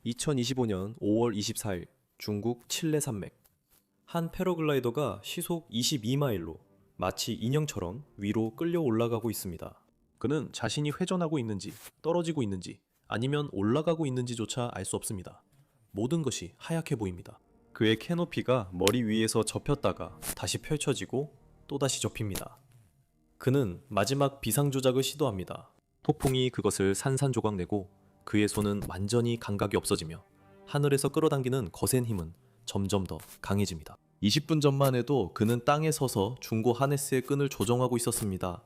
2025년 5월 24일 중국 칠레 산맥. 한 패러글라이더가 시속 22마일로 마치 인형처럼 위로 끌려 올라가고 있습니다. 그는 자신이 회전하고 있는지 떨어지고 있는지 아니면 올라가고 있는지조차 알 수 없습니다. 모든 것이 하얗게 보입니다. 그의 캐노피가 머리 위에서 접혔다가 다시 펼쳐지고 또다시 접힙니다. 그는 마지막 비상조작을 시도합니다. 폭풍이 그것을 산산조각내고 그의 손은 완전히 감각이 없어지며 하늘에서 끌어당기는 거센 힘은 점점 더 강해집니다. 20분 전만 해도 그는 땅에 서서 중고 하네스의 끈을 조정하고 있었습니다.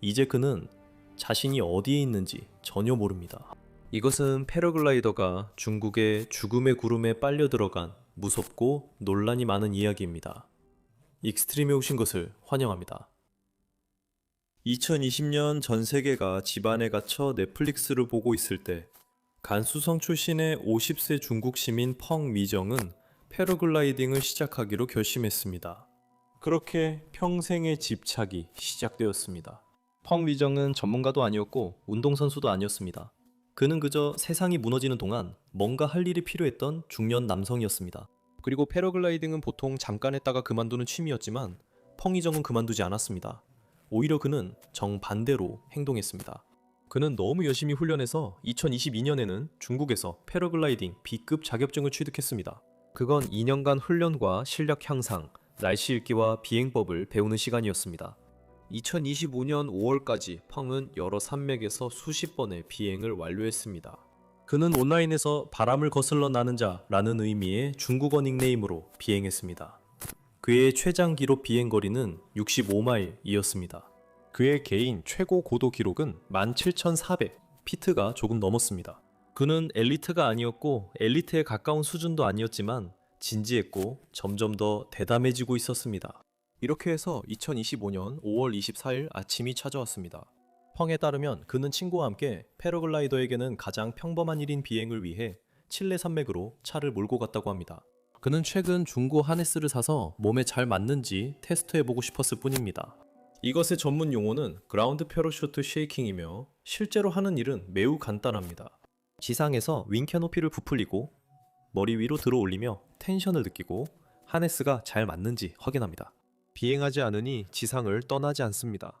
이제 그는 자신이 어디에 있는지 전혀 모릅니다. 이것은 패러글라이더가 중국의 죽음의 구름에 빨려 들어간 무섭고 논란이 많은 이야기입니다. 익스트림에 오신 것을 환영합니다. 2020년 전 세계가 집안에 갇혀 넷플릭스를 보고 있을 때 간수성 출신의 50세 중국 시민 펑 미정은 패러글라이딩을 시작하기로 결심했습니다. 그렇게 평생의 집착이 시작되었습니다. 펑 미정은 전문가도 아니었고 운동선수도 아니었습니다. 그는 그저 세상이 무너지는 동안 뭔가 할 일이 필요했던 중년 남성이었습니다. 그리고 패러글라이딩은 보통 잠깐 했다가 그만두는 취미였지만 펑 미정은 그만두지 않았습니다. 오히려 그는 정반대로 행동했습니다. 그는 너무 열심히 훈련해서 2022년에는 중국에서 패러글라이딩 B급 자격증을 취득했습니다. 그건 2년간 훈련과 실력 향상, 날씨 읽기와 비행법을 배우는 시간이었습니다. 2025년 5월까지 펑은 여러 산맥에서 수십 번의 비행을 완료했습니다. 그는 온라인에서 바람을 거슬러 나는 자라는 의미의 중국어 닉네임으로 비행했습니다. 그의 최장 기록 비행 거리는 65마일이었습니다. 그의 개인 최고 고도 기록은 17,400피트가 조금 넘었습니다. 그는 엘리트가 아니었고 엘리트에 가까운 수준도 아니었지만 진지했고 점점 더 대담해지고 있었습니다. 이렇게 해서 2025년 5월 24일 아침이 찾아왔습니다. 펑에 따르면 그는 친구와 함께 패러글라이더에게는 가장 평범한 일인 비행을 위해 칠레 산맥으로 차를 몰고 갔다고 합니다. 그는 최근 중고 하네스를 사서 몸에 잘 맞는지 테스트해보고 싶었을 뿐입니다. 이것의 전문 용어는 그라운드 패러슈트 쉐이킹이며 실제로 하는 일은 매우 간단합니다. 지상에서 윙 캐노피를 부풀리고 머리 위로 들어 올리며 텐션을 느끼고 하네스가 잘 맞는지 확인합니다. 비행하지 않으니 지상을 떠나지 않습니다.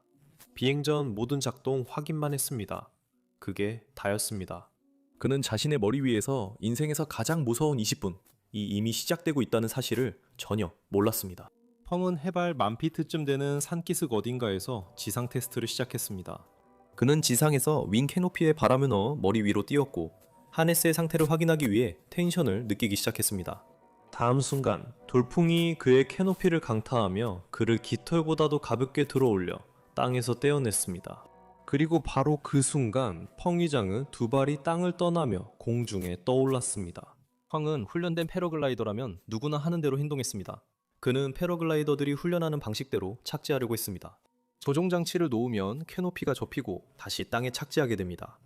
비행 전 모든 작동 확인만 했습니다. 그게 다였습니다. 그는 자신의 머리 위에서 인생에서 가장 무서운 20분, 이미 시작되고 있다는 사실을 전혀 몰랐습니다. 펑은 해발 1000피트쯤 되는 산기슭 어딘가에서 지상 테스트를 시작했습니다. 그는 지상에서 윙 캐노피에 바람을 넣어 머리 위로 띄웠고 하네스의 상태를 확인하기 위해 텐션을 느끼기 시작했습니다. 다음 순간 돌풍이 그의 캐노피를 강타하며 그를 깃털보다도 가볍게 들어올려 땅에서 떼어냈습니다. 그리고 바로 그 순간 펑 위장은 두 발이 땅을 떠나며 공중에 떠올랐습니다. 펑은 훈련된 패러글라이더라면 누구나 하는 대로 행동했습니다. 그는 패러글라이더들이 훈련하는 방식대로 착지하려고 했습니다. 조종장치를 놓으면 캐노피가 접히고 다시 땅에 착지하게 됩니다.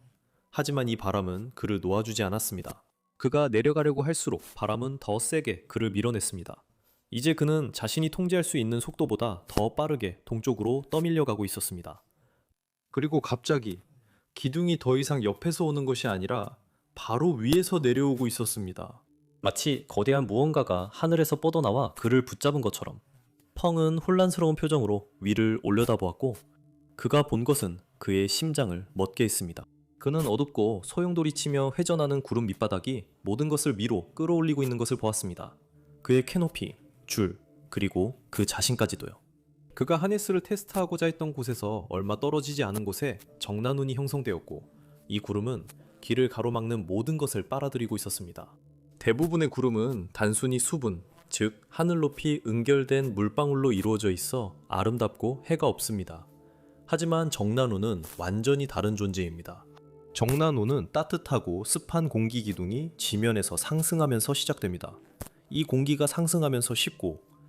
하지만 이 바람은 그를 놓아주지 않았습니다. 그가 내려가려고 할수록 바람은 더 세게 그를 밀어냈습니다. 이제 그는 자신이 통제할 수 있는 속도보다 더 빠르게 동쪽으로 떠밀려가고 있었습니다. 그리고 갑자기 기둥이 더 이상 옆에서 오는 것이 아니라 바로 위에서 내려오고 있었습니다. 마치 거대한 무언가가 하늘에서 뻗어나와 그를 붙잡은 것처럼 펑은 혼란스러운 표정으로 위를 올려다보았고 그가 본 것은 그의 심장을 멎게 했습니다. 그는 어둡고 소용돌이치며 회전하는 구름 밑바닥이 모든 것을 위로 끌어올리고 있는 것을 보았습니다. 그의 캐노피, 줄, 그리고 그 자신까지도요. 그가 하네스를 테스트하고자 했던 곳에서 얼마 떨어지지 않은 곳에 정난운이 형성되었고 이 구름은 길을 가로막는 모든 것을 빨아들이고 있었습니다. 대부분의 구름은 단순히 수분, 즉 하늘 높이 응결된 물방울로 이루어져 있어 아름답고 해가 없습니다. 하지만 정난운은 완전히 다른 존재입니다. 정난운은 따뜻하고 습한 공기 기둥이 지면에서 상승하면서 시작됩니다. 이 공기가 상승하면서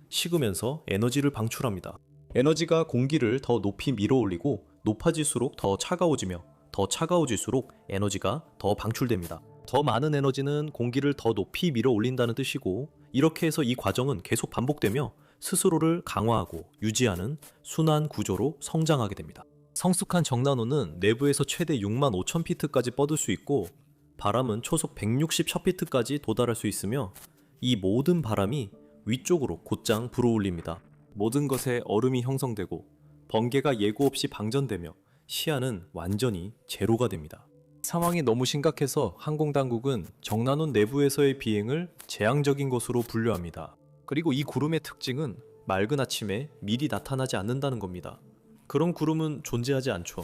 식으면서 에너지를 방출합니다. 에너지가 공기를 더 높이 밀어올리고 높아질수록 더 차가워지며 더 차가워질수록 에너지가 더 방출됩니다. 더 많은 에너지는 공기를 더 높이 밀어올린다는 뜻이고 이렇게 해서 이 과정은 계속 반복되며 스스로를 강화하고 유지하는 순환 구조로 성장하게 됩니다. 성숙한 정난운은 내부에서 최대 65,000피트까지 뻗을 수 있고 바람은 초속 160샤피트까지 도달할 수 있으며 이 모든 바람이 위쪽으로 곧장 불어올립니다. 모든 것에 얼음이 형성되고 번개가 예고 없이 방전되며 시야는 완전히 제로가 됩니다. 상황이 너무 심각해서 항공당국은 정난원 내부에서의 비행을 재앙적인 것으로 분류합니다. 그리고 이 구름의 특징은 맑은 아침에 미리 나타나지 않는다는 겁니다. 그런 구름은 존재하지 않죠.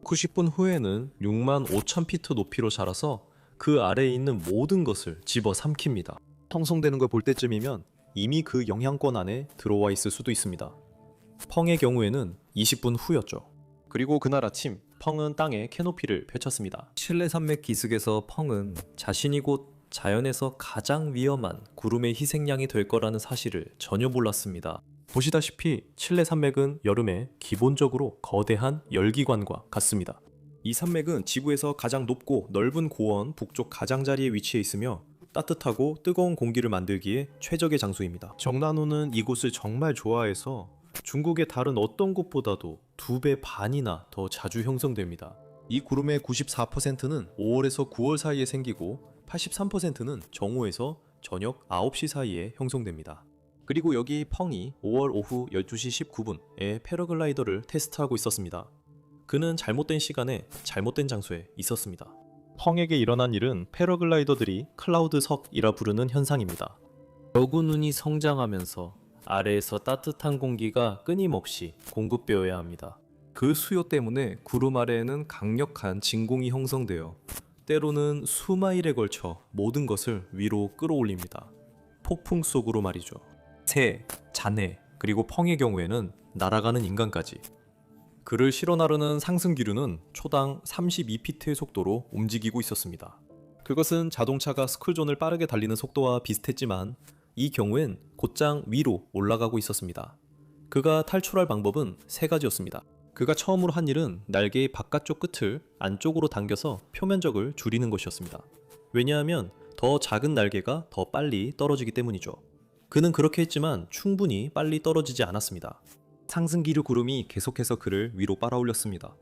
90분 후에는 6만 5천 피트 높이로 자라서 그 아래에 있는 모든 것을 집어삼킵니다. 형성되는 걸 볼 때쯤이면 이미 그 영향권 안에 들어와 있을 수도 있습니다. 펑의 경우에는 20분 후였죠. 그리고 그날 아침 펑은 땅에 캐노피를 펼쳤습니다. 칠레 산맥 기슭에서 펑은 자신이 곧 자연에서 가장 위험한 구름의 희생양이 될 거라는 사실을 전혀 몰랐습니다. 보시다시피 칠레 산맥은 여름에 기본적으로 거대한 열기관과 같습니다. 이 산맥은 지구에서 가장 높고 넓은 고원 북쪽 가장자리에 위치해 있으며 따뜻하고 뜨거운 공기를 만들기에 최적의 장소입니다. 정난호는 이곳을 정말 좋아해서 중국의 다른 어떤 곳보다도 2배 반이나 더 자주 형성됩니다. 이 구름의 94%는 5월에서 9월 사이에 생기고 83%는 정오에서 저녁 9시 사이에 형성됩니다. 그리고 여기 펑이 5월 오후 12시 19분에 패러글라이더를 테스트하고 있었습니다. 그는 잘못된 시간에 잘못된 장소에 있었습니다. 펑에게 일어난 일은 패러글라이더들이 클라우드석이라 부르는 현상입니다. 저구눈이 성장하면서 아래에서 따뜻한 공기가 끊임없이 공급되어야 합니다. 그 수요 때문에 구름 아래에는 강력한 진공이 형성되어 때로는 수마일에 걸쳐 모든 것을 위로 끌어올립니다. 폭풍 속으로 말이죠. 새, 자네, 그리고 펑의 경우에는 날아가는 인간까지. 그를 실어 나르는 상승기류는 초당 32피트의 속도로 움직이고 있었습니다. 그것은 자동차가 스쿨존을 빠르게 달리는 속도와 비슷했지만 이 경우엔 곧장 위로 올라가고 있었습니다. 그가 탈출할 방법은 세 가지였습니다. 그가 처음으로 한 일은 날개의 바깥쪽 끝을 안쪽으로 당겨서 표면적을 줄이는 것이었습니다. 왜냐하면 더 작은 날개가 더 빨리 떨어지기 때문이죠. 그는 그렇게 했지만 충분히 빨리 떨어지지 않았습니다. 상승기류 구름이 계속해서 그를 위로 빨아올렸습니다.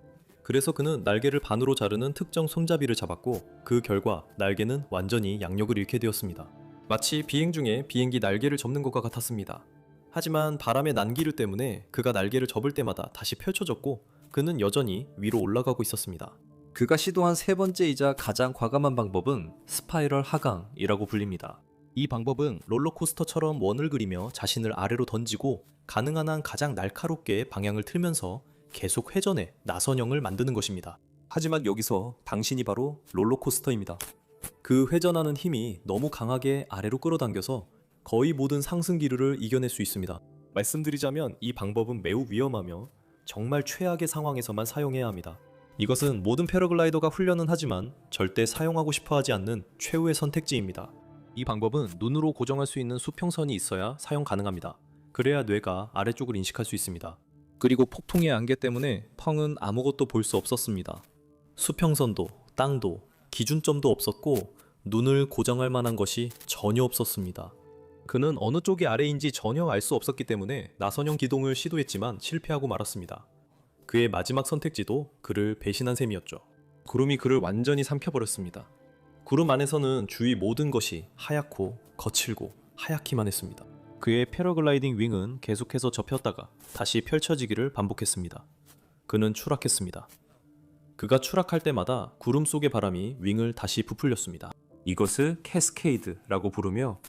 그래서 그는 날개를 반으로 자르는 특정 손잡이를 잡았고 그 결과 날개는 완전히 양력을 잃게 되었습니다. 마치 비행 중에 비행기 날개를 접는 것과 같았습니다. 하지만 바람의 난기류 때문에 그가 날개를 접을 때마다 다시 펼쳐졌고 그는 여전히 위로 올라가고 있었습니다. 그가 시도한 세 번째이자 가장 과감한 방법은 스파이럴 하강이라고 불립니다. 이 방법은 롤러코스터처럼 원을 그리며 자신을 아래로 던지고 가능한 한 가장 날카롭게 방향을 틀면서 계속 회전해 나선형을 만드는 것입니다. 하지만 여기서 당신이 바로 롤러코스터입니다. 그 회전하는 힘이 너무 강하게 아래로 끌어당겨서 거의 모든 상승기류를 이겨낼 수 있습니다. 말씀드리자면 이 방법은 매우 위험하며 정말 최악의 상황에서만 사용해야 합니다. 이것은 모든 패러글라이더가 훈련은 하지만 절대 사용하고 싶어 하지 않는 최후의 선택지입니다. 이 방법은 눈으로 고정할 수 있는 수평선이 있어야 사용 가능합니다. 그래야 뇌가 아래쪽을 인식할 수 있습니다. 그리고 폭풍의 안개 때문에 펑은 아무것도 볼 수 없었습니다. 수평선도 땅도 기준점도 없었고 눈을 고정할 만한 것이 전혀 없었습니다. 그는 어느 쪽이 아래인지 전혀 알 수 없었기 때문에 나선형 기동을 시도했지만 실패하고 말았습니다. 그의 마지막 선택지도 그를 배신한 셈이었죠. 구름이 그를 완전히 삼켜버렸습니다. 구름 안에서는 주위 모든 것이 하얗고 거칠고 하얗기만 했습니다. 그의 패러글라이딩 윙은 계속해서 접혔다가 다시 펼쳐지기를 반복했습니다. 그는 추락했습니다. 그가 추락할 때마다 구름 속의 바람이 윙을 다시 부풀렸습니다. 이것을 캐스케이드라고 부르며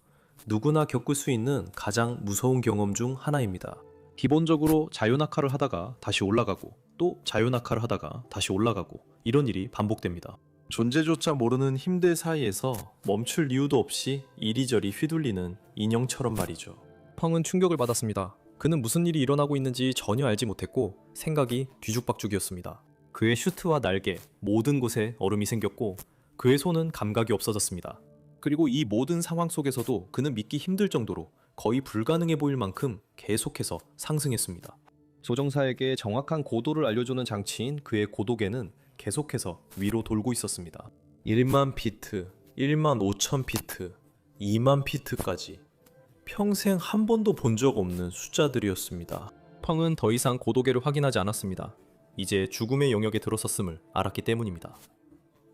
누구나 겪을 수 있는 가장 무서운 경험 중 하나입니다. 기본적으로 자유낙하를 하다가 다시 올라가고 또 자유낙하를 하다가 다시 올라가고 이런 일이 반복됩니다. 존재조차 모르는 힘들 사이에서 멈출 이유도 없이 이리저리 휘둘리는 인형처럼 말이죠. 펑은 충격을 받았습니다. 그는 무슨 일이 일어나고 있는지 전혀 알지 못했고 생각이 뒤죽박죽이었습니다. 그의 슈트와 날개, 모든 곳에 얼음이 생겼고 그의 손은 감각이 없어졌습니다. 그리고 이 모든 상황 속에서도 그는 믿기 힘들 정도로 거의 불가능해 보일 만큼 계속해서 상승했습니다. 조종사에게 정확한 고도를 알려주는 장치인 그의 고도계는 계속해서 위로 돌고 있었습니다. 1만 피트, 1만 5천 피트, 2만 피트까지 평생 한 번도 본 적 없는 숫자들이었습니다. 펑은 더 이상 고도계를 확인하지 않았습니다. 이제 죽음의 영역에 들어섰음을 알았기 때문입니다.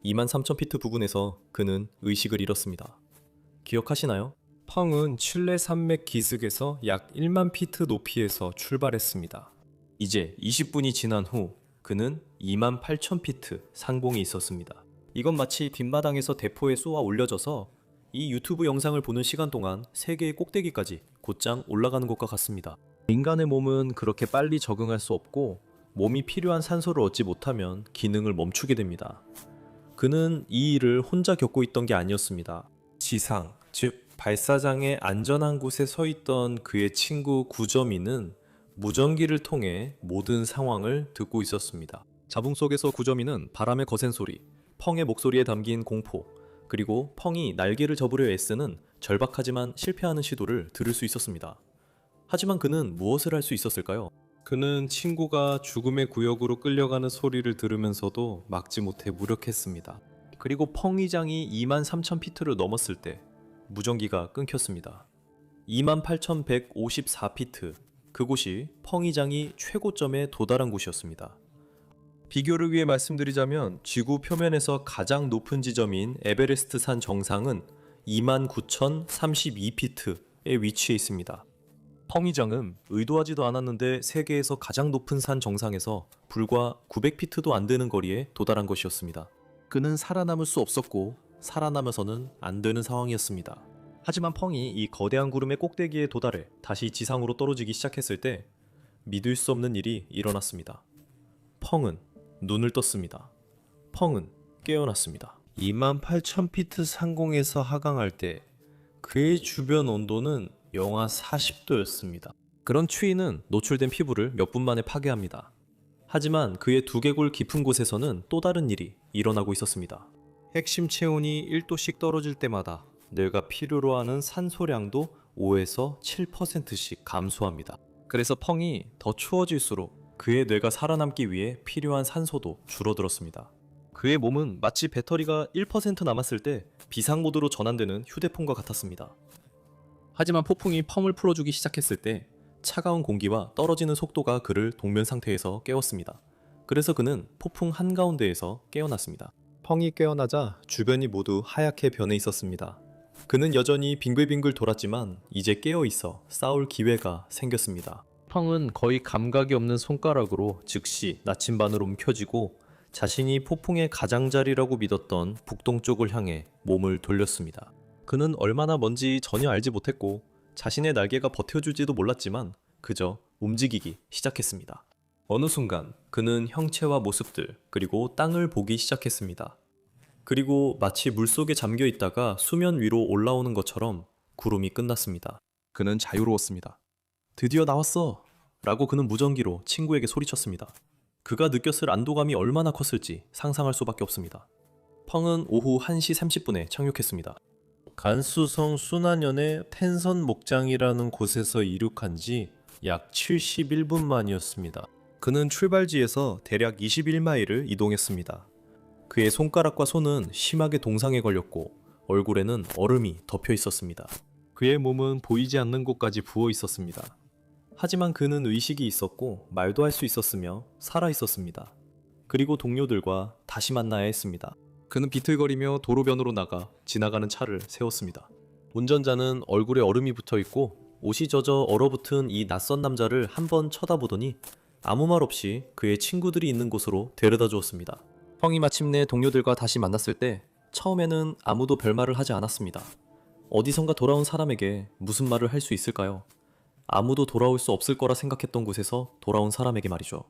23,000피트 부근에서 그는 의식을 잃었습니다. 기억하시나요? 펑은 칠레 산맥 기슭에서 약 1만 피트 높이에서 출발했습니다. 이제 20분이 지난 후 그는 28,000피트 상공에 있었습니다. 이건 마치 뒷마당에서 대포에 쏘아 올려져서 이 유튜브 영상을 보는 시간 동안 세계의 꼭대기까지 곧장 올라가는 것과 같습니다. 인간의 몸은 그렇게 빨리 적응할 수 없고 몸이 필요한 산소를 얻지 못하면 기능을 멈추게 됩니다. 그는 이 일을 혼자 겪고 있던 게 아니었습니다. 지상, 즉 발사장의 안전한 곳에 서 있던 그의 친구 구저미는 무전기를 통해 모든 상황을 듣고 있었습니다. 자붕 속에서 구저미는 바람의 거센 소리, 펑의 목소리에 담긴 공포, 그리고 펑이 날개를 접으려 애쓰는 절박하지만 실패하는 시도를 들을 수 있었습니다. 하지만 그는 무엇을 할 수 있었을까요? 그는 친구가 죽음의 구역으로 끌려가는 소리를 들으면서도 막지 못해 무력했습니다. 그리고 펑이장이 23,000피트를 넘었을 때 무전기가 끊겼습니다. 28,154피트, 그곳이 펑이장이 최고점에 도달한 곳이었습니다. 비교를 위해 말씀드리자면 지구 표면에서 가장 높은 지점인 에베레스트 산 정상은 29,032피트에 위치해 있습니다. 펑이장은 의도하지도 않았는데 세계에서 가장 높은 산 정상에서 불과 900피트도 안 되는 거리에 도달한 것이었습니다. 그는 살아남을 수 없었고 살아남아서는 안 되는 상황이었습니다. 하지만 펑이 이 거대한 구름의 꼭대기에 도달해 다시 지상으로 떨어지기 시작했을 때 믿을 수 없는 일이 일어났습니다. 펑은 눈을 떴습니다. 펑은 깨어났습니다. 28,000피트 상공에서 하강할 때 그의 주변 온도는 영하 40도였습니다. 그런 추위는 노출된 피부를 몇 분 만에 파괴합니다. 하지만 그의 두개골 깊은 곳에서는 또 다른 일이 일어나고 있었습니다. 핵심 체온이 1도씩 떨어질 때마다 뇌가 필요로 하는 산소량도 5에서 7%씩 감소합니다. 그래서 펑이 더 추워질수록 그의 뇌가 살아남기 위해 필요한 산소도 줄어들었습니다. 그의 몸은 마치 배터리가 1% 남았을 때 비상 모드로 전환되는 휴대폰과 같았습니다. 하지만 폭풍이 펑을 풀어주기 시작했을 때 차가운 공기와 떨어지는 속도가 그를 동면 상태에서 깨웠습니다. 그래서 그는 폭풍 한가운데에서 깨어났습니다. 펑이 깨어나자 주변이 모두 하얗게 변해 있었습니다. 그는 여전히 빙글빙글 돌았지만 이제 깨어 있어 싸울 기회가 생겼습니다. 펑은 거의 감각이 없는 손가락으로 즉시 나침반으로 움켜쥐고 자신이 폭풍의 가장자리라고 믿었던 북동쪽을 향해 몸을 돌렸습니다. 그는 얼마나 먼지 전혀 알지 못했고 자신의 날개가 버텨줄지도 몰랐지만 그저 움직이기 시작했습니다. 어느 순간 그는 형체와 모습들 그리고 땅을 보기 시작했습니다. 그리고 마치 물속에 잠겨 있다가 수면 위로 올라오는 것처럼 구름이 끝났습니다. 그는 자유로웠습니다. 드디어 나왔어! 라고 그는 무전기로 친구에게 소리쳤습니다. 그가 느꼈을 안도감이 얼마나 컸을지 상상할 수밖에 없습니다. 펑은 오후 1시 30분에 착륙했습니다. 간수성 순환연의 텐선 목장이라는 곳에서 이륙한 지 약 71분 만이었습니다. 그는 출발지에서 대략 21마일을 이동했습니다. 그의 손가락과 손은 심하게 동상에 걸렸고 얼굴에는 얼음이 덮여 있었습니다. 그의 몸은 보이지 않는 곳까지 부어 있었습니다. 하지만 그는 의식이 있었고 말도 할 수 있었으며 살아 있었습니다. 그리고 동료들과 다시 만나야 했습니다. 그는 비틀거리며 도로변으로 나가 지나가는 차를 세웠습니다. 운전자는 얼굴에 얼음이 붙어 있고 옷이 젖어 얼어붙은 이 낯선 남자를 한번 쳐다보더니 아무 말 없이 그의 친구들이 있는 곳으로 데려다 주었습니다. 펑이 마침내 동료들과 다시 만났을 때 처음에는 아무도 별말을 하지 않았습니다. 어디선가 돌아온 사람에게 무슨 말을 할 수 있을까요? 아무도 돌아올 수 없을 거라 생각했던 곳에서 돌아온 사람에게 말이죠.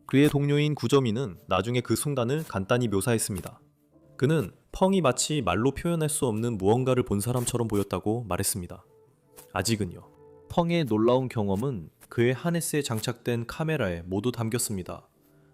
그의 동료인 구저미는 나중에 그 순간을 간단히 묘사했습니다. 그는 펑이 마치 말로 표현할 수 없는 무언가를 본 사람처럼 보였다고 말했습니다. 아직은요. 펑의 놀라운 경험은 그의 하네스에 장착된 카메라에 모두 담겼습니다.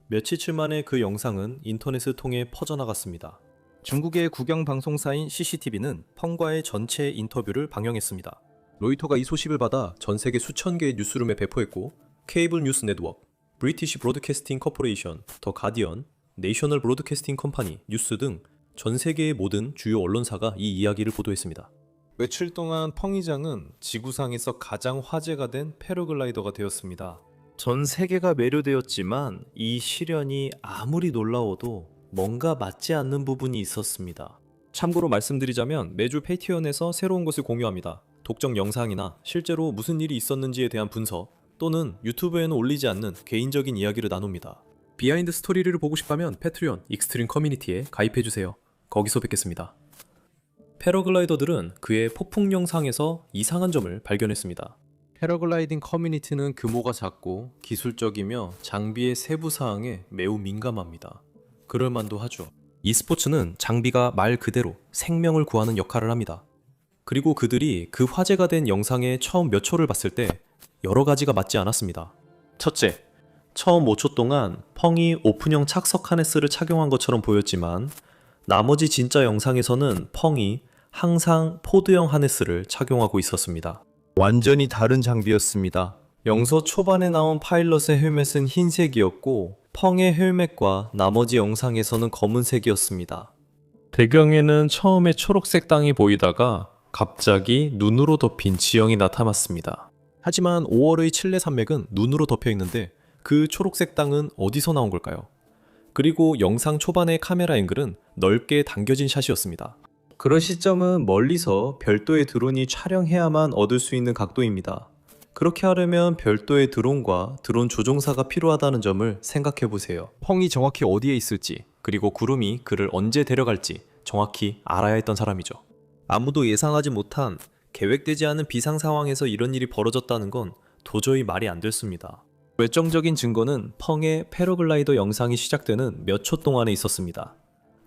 며칠 만에 그 영상은 인터넷을 통해 퍼져나갔습니다. 중국의 국영 방송사인 CCTV는 펑과의 전체 인터뷰를 방영했습니다. 로이터가 이 소식을 받아 전 세계 수천 개의 뉴스룸에 배포했고 케이블 뉴스 네트워크, 브리티시 브로드캐스팅 커포레이션, 더 가디언, 내셔널 브로드캐스팅 컴퍼니, 뉴스 등 전 세계의 모든 주요 언론사가 이 이야기를 보도했습니다. 며칠 동안 펑이장은 지구상에서 가장 화제가 된 패러글라이더가 되었습니다. 전 세계가 매료되었지만 이 시련이 아무리 놀라워도 뭔가 맞지 않는 부분이 있었습니다. 참고로 말씀드리자면 매주 페이티언에서 새로운 것을 공유합니다. 독점 영상이나 실제로 무슨 일이 있었는지에 대한 분석 또는 유튜브에는 올리지 않는 개인적인 이야기를 나눕니다. 비하인드 스토리를 보고 싶다면 패트리온 익스트림 커뮤니티에 가입해주세요. 거기서 뵙겠습니다. 패러글라이더들은 그의 폭풍 영상에서 이상한 점을 발견했습니다. 패러글라이딩 커뮤니티는 규모가 작고 기술적이며 장비의 세부 사항에 매우 민감합니다. 그럴만도 하죠. e스포츠는 장비가 말 그대로 생명을 구하는 역할을 합니다. 그리고 그들이 그 화제가 된 영상의 처음 몇 초를 봤을 때 여러 가지가 맞지 않았습니다. 첫째, 처음 5초 동안 펑이 오픈형 착석 하네스를 착용한 것처럼 보였지만 나머지 진짜 영상에서는 펑이 항상 포드형 하네스를 착용하고 있었습니다. 완전히 다른 장비였습니다. 영서 초반에 나온 파일럿의 헬멧은 흰색이었고 펑의 헬멧과 나머지 영상에서는 검은색이었습니다. 배경에는 처음에 초록색 땅이 보이다가 갑자기 눈으로 덮인 지형이 나타났습니다. 하지만 5월의 칠레 산맥은 눈으로 덮여 있는데 그 초록색 땅은 어디서 나온 걸까요? 그리고 영상 초반의 카메라 앵글은 넓게 당겨진 샷이었습니다. 그런 시점은 멀리서 별도의 드론이 촬영해야만 얻을 수 있는 각도입니다. 그렇게 하려면 별도의 드론과 드론 조종사가 필요하다는 점을 생각해 보세요. 펑이 정확히 어디에 있을지, 그리고 구름이 그를 언제 데려갈지 정확히 알아야 했던 사람이죠. 아무도 예상하지 못한 계획되지 않은 비상 상황에서 이런 일이 벌어졌다는 건 도저히 말이 안 됐습니다. 외적적인 증거는 펑의 패러글라이더 영상이 시작되는 몇 초 동안에 있었습니다.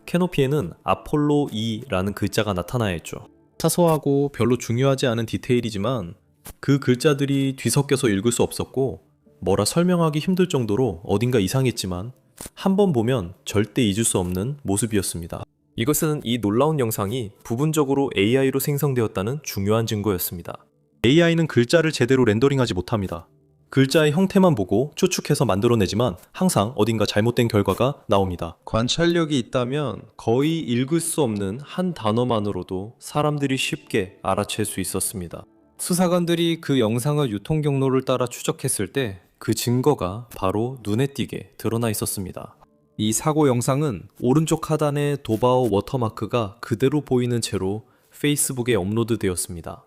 캐노피에는 아폴로 2라는 글자가 나타나야 했죠. 사소하고 별로 중요하지 않은 디테일이지만 그 글자들이 뒤섞여서 읽을 수 없었고 뭐라 설명하기 힘들 정도로 어딘가 이상했지만 한 번 보면 절대 잊을 수 없는 모습이었습니다. 이것은 이 놀라운 영상이 부분적으로 AI로 생성되었다는 중요한 증거였습니다. AI는 글자를 제대로 렌더링하지 못합니다. 글자의 형태만 보고 추측해서 만들어내지만 항상 어딘가 잘못된 결과가 나옵니다. 관찰력이 있다면 거의 읽을 수 없는 한 단어만으로도 사람들이 쉽게 알아챌 수 있었습니다. 수사관들이 그 영상의 유통 경로를 따라 추적했을 때 그 증거가 바로 눈에 띄게 드러나 있었습니다. 이 사고 영상은 오른쪽 하단의 도바오 워터마크가 그대로 보이는 채로 페이스북에 업로드되었습니다.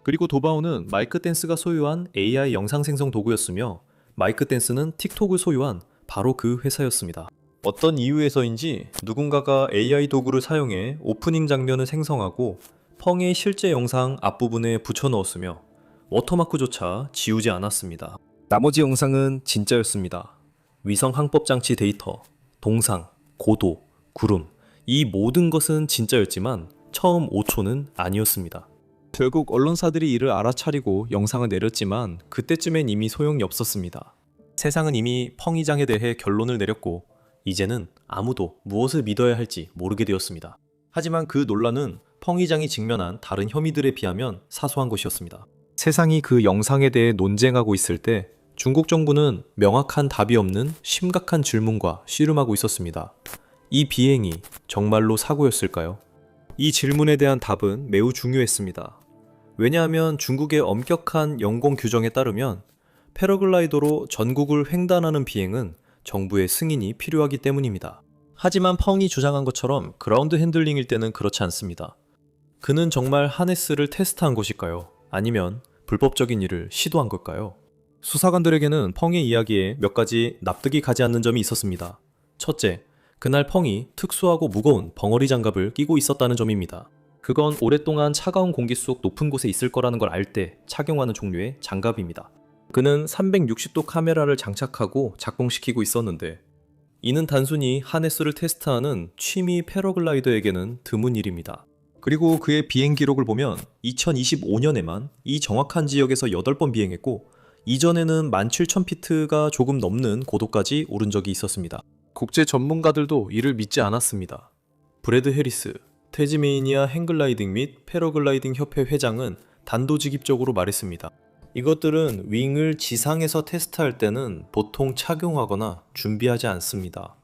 그리고 도바오는 마이크 댄스가 소유한 AI 영상 생성 도구였으며 마이크 댄스는 틱톡을 소유한 바로 그 회사였습니다. 어떤 이유에서인지 누군가가 AI 도구를 사용해 오프닝 장면을 생성하고 펑의 실제 영상 앞부분에 붙여넣었으며 워터마크조차 지우지 않았습니다. 나머지 영상은 진짜였습니다. 위성 항법 장치 데이터, 동상, 고도, 구름, 이 모든 것은 진짜였지만 처음 5초는 아니었습니다. 결국 언론사들이 이를 알아차리고 영상을 내렸지만 그때쯤엔 이미 소용이 없었습니다. 세상은 이미 펑이장에 대해 결론을 내렸고 이제는 아무도 무엇을 믿어야 할지 모르게 되었습니다. 하지만 그 논란은 펑이장이 직면한 다른 혐의들에 비하면 사소한 것이었습니다. 세상이 그 영상에 대해 논쟁하고 있을 때 중국 정부는 명확한 답이 없는 심각한 질문과 씨름하고 있었습니다. 이 비행이 정말로 사고였을까요? 이 질문에 대한 답은 매우 중요했습니다. 왜냐하면 중국의 엄격한 영공 규정에 따르면 패러글라이더로 전국을 횡단하는 비행은 정부의 승인이 필요하기 때문입니다. 하지만 펑이 주장한 것처럼 그라운드 핸들링일 때는 그렇지 않습니다. 그는 정말 하네스를 테스트한 것일까요? 아니면 불법적인 일을 시도한 걸까요? 수사관들에게는 펑의 이야기에 몇 가지 납득이 가지 않는 점이 있었습니다. 첫째, 그날 펑이 특수하고 무거운 벙어리 장갑을 끼고 있었다는 점입니다. 그건 오랫동안 차가운 공기 속 높은 곳에 있을 거라는 걸 알 때 착용하는 종류의 장갑입니다. 그는 360도 카메라를 장착하고 작동시키고 있었는데 이는 단순히 하네스를 테스트하는 취미 패러글라이더에게는 드문 일입니다. 그리고 그의 비행 기록을 보면 2025년에만 이 정확한 지역에서 8번 비행했고 이전에는 17,000피트가 조금 넘는 고도까지 오른 적이 있었습니다. 국제 전문가들도 이를 믿지 않았습니다. 브래드 해리스, 태즈메이니아 행글라이딩 및 패러글라이딩 협회 회장은 단도직입적으로 말했습니다. 이것들은 윙을 지상에서 테스트할 때는 보통 착용하거나 준비하지 않습니다.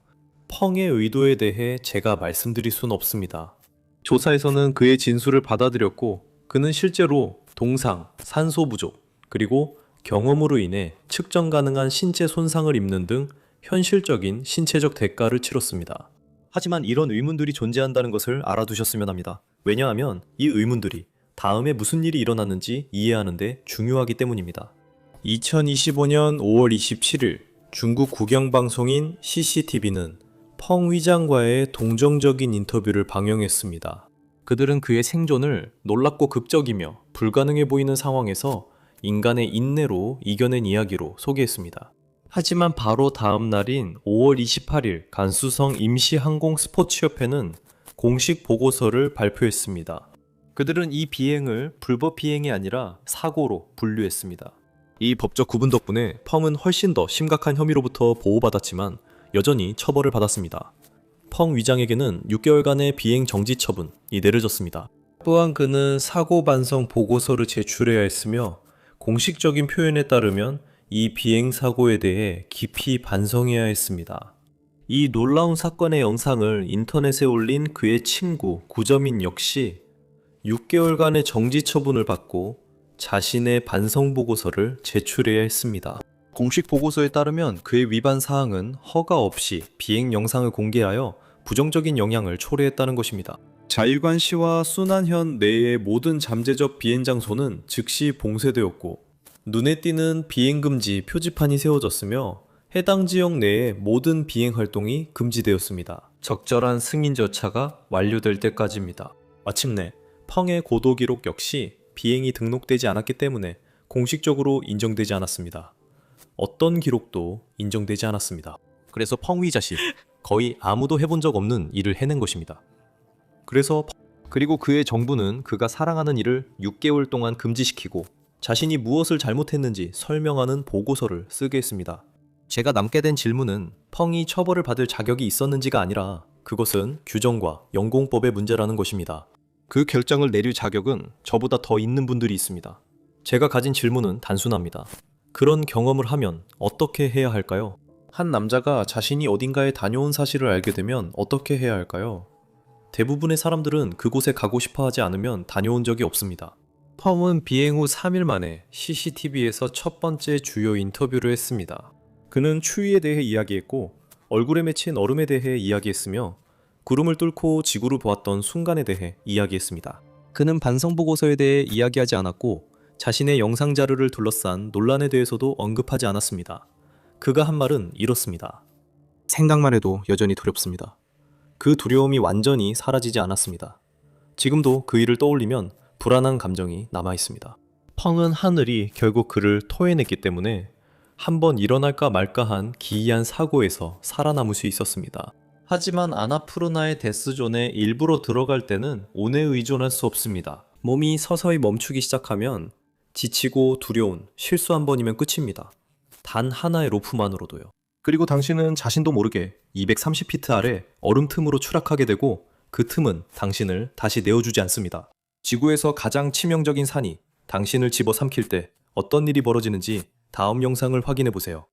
펑의 의도에 대해 제가 말씀드릴 수는 없습니다. 조사에서는 그의 진술을 받아들였고 그는 실제로 동상, 산소 부족, 그리고 경험으로 인해 측정 가능한 신체 손상을 입는 등 현실적인 신체적 대가를 치렀습니다. 하지만 이런 의문들이 존재한다는 것을 알아두셨으면 합니다. 왜냐하면 이 의문들이 다음에 무슨 일이 일어났는지 이해하는데 중요하기 때문입니다. 2025년 5월 27일 중국 국영방송인 CCTV는 펑 위장과의 동정적인 인터뷰를 방영했습니다. 그들은 그의 생존을 놀랍고 극적이며 불가능해 보이는 상황에서 인간의 인내로 이겨낸 이야기로 소개했습니다. 하지만 바로 다음 날인 5월 28일 간수성 임시항공스포츠협회는 공식 보고서를 발표했습니다. 그들은 이 비행을 불법 비행이 아니라 사고로 분류했습니다. 이 법적 구분 덕분에 펑은 훨씬 더 심각한 혐의로부터 보호받았지만 여전히 처벌을 받았습니다. 펑 위장에게는 6개월간의 비행 정지 처분이 내려졌습니다. 또한 그는 사고 반성 보고서를 제출해야 했으며 공식적인 표현에 따르면 이 비행 사고에 대해 깊이 반성해야 했습니다. 이 놀라운 사건의 영상을 인터넷에 올린 그의 친구 구저민 역시 6개월간의 정지 처분을 받고 자신의 반성 보고서를 제출해야 했습니다. 공식 보고서에 따르면 그의 위반 사항은 허가 없이 비행 영상을 공개하여 부정적인 영향을 초래했다는 것입니다. 자일관시와 순안현 내의 모든 잠재적 비행 장소는 즉시 봉쇄되었고 눈에 띄는 비행금지 표지판이 세워졌으며 해당 지역 내의 모든 비행 활동이 금지되었습니다. 적절한 승인 절차가 완료될 때까지입니다. 마침내 펑의 고도 기록 역시 비행이 등록되지 않았기 때문에 공식적으로 인정되지 않았습니다. 어떤 기록도 인정되지 않았습니다. 그래서 펑위 자신 거의 아무도 해본 적 없는 일을 해낸 것입니다. 그리고 그의 정부는 그가 사랑하는 일을 6개월 동안 금지시키고 자신이 무엇을 잘못했는지 설명하는 보고서를 쓰게 했습니다. 제가 남게 된 질문은 펑이 처벌을 받을 자격이 있었는지가 아니라 그것은 규정과 연공법의 문제라는 것입니다. 그 결정을 내릴 자격은 저보다 더 있는 분들이 있습니다. 제가 가진 질문은 단순합니다. 그런 경험을 하면 어떻게 해야 할까요? 한 남자가 자신이 어딘가에 다녀온 사실을 알게 되면 어떻게 해야 할까요? 대부분의 사람들은 그곳에 가고 싶어 하지 않으면 다녀온 적이 없습니다. 펑은 비행 후 3일 만에 CCTV에서 첫 번째 주요 인터뷰를 했습니다. 그는 추위에 대해 이야기했고 얼굴에 맺힌 얼음에 대해 이야기했으며 구름을 뚫고 지구를 보았던 순간에 대해 이야기했습니다. 그는 반성 보고서에 대해 이야기하지 않았고 자신의 영상 자료를 둘러싼 논란에 대해서도 언급하지 않았습니다. 그가 한 말은 이렇습니다. 생각만 해도 여전히 두렵습니다. 그 두려움이 완전히 사라지지 않았습니다. 지금도 그 일을 떠올리면 불안한 감정이 남아 있습니다. 펑은 하늘이 결국 그를 토해냈기 때문에 한번 일어날까 말까한 기이한 사고에서 살아남을 수 있었습니다. 하지만 아나푸르나의 데스존에 일부러 들어갈 때는 온에 의존할 수 없습니다. 몸이 서서히 멈추기 시작하면 지치고 두려운 실수 한 번이면 끝입니다. 단 하나의 로프만으로도요. 그리고 당신은 자신도 모르게 230피트 아래 얼음 틈으로 추락하게 되고 그 틈은 당신을 다시 내어주지 않습니다. 지구에서 가장 치명적인 산이 당신을 집어삼킬 때 어떤 일이 벌어지는지 다음 영상을 확인해 보세요.